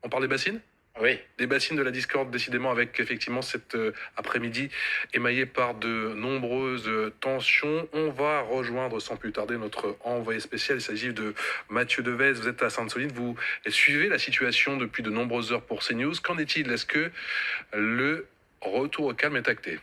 On parle des bassines? Oui, Des bassines de la discorde, décidément, avec effectivement cet après-midi émaillé par de nombreuses tensions. On va rejoindre sans plus tarder notre envoyé spécial. Il s'agit de Mathieu Devez. Vous êtes à Sainte-Soline. Vous suivez la situation depuis de nombreuses heures pour CNews. Qu'en est-il? Est-ce que le retour au calme est acté?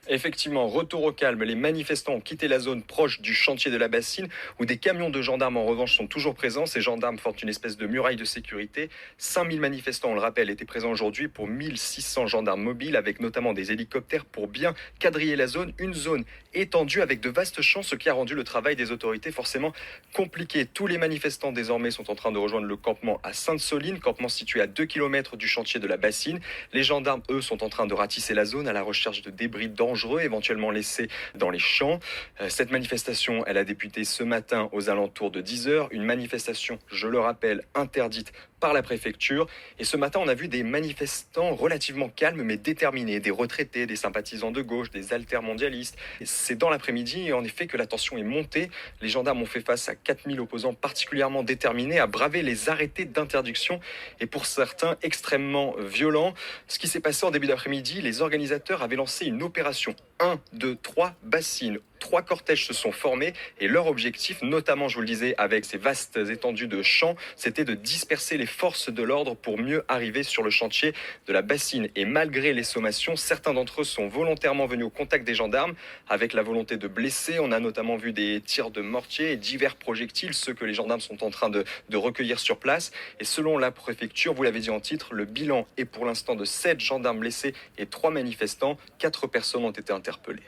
effectivement, retour au calme. Les manifestants ont quitté la zone proche du chantier de la bassine, où des camions de gendarmes, en revanche, sont toujours présents. Ces gendarmes forment une espèce de muraille de sécurité. 5000 manifestants, on le rappelle, étaient présents aujourd'hui pour 1600 gendarmes mobiles, avec notamment des hélicoptères pour bien quadriller la zone. Une zone étendue avec de vastes champs, ce qui a rendu le travail des autorités forcément compliqué. Tous les manifestants, désormais, sont en train de rejoindre le campement à Sainte-Soline, campement situé à 2 km du chantier de la bassine. Les gendarmes, eux, sont en train de ratisser la zone à la recherche de débris dangereux, éventuellement laissés dans les champs. Cette manifestation, elle a débuté ce matin aux alentours de 10h. Une manifestation, je le rappelle, interdite par la préfecture. Et ce matin, on a vu des manifestants relativement calmes mais déterminés, des retraités, des sympathisants de gauche, des altermondialistes. Et c'est dans l'après-midi, en effet, que la tension est montée. Les gendarmes ont fait face à 4000 opposants particulièrement déterminés à braver les arrêtés d'interdiction et pour certains extrêmement violents. Ce qui s'est passé en début d'après-midi, les organisateurs avaient lancé une opération 1, 2, 3 bassines. 3 cortèges se sont formés et leur objectif, notamment, je vous le disais, avec ces vastes étendues de champs, c'était de disperser les forces de l'ordre pour mieux arriver sur le chantier de la bassine. Et malgré les sommations, certains d'entre eux sont volontairement venus au contact des gendarmes avec la volonté de blesser. On a notamment vu des tirs de mortier et divers projectiles, ceux que les gendarmes sont en train de recueillir sur place. Et selon la préfecture, vous l'avez dit en titre, le bilan est pour l'instant de 7 gendarmes blessés et 3 manifestants. 4 personnes ont été interpellées.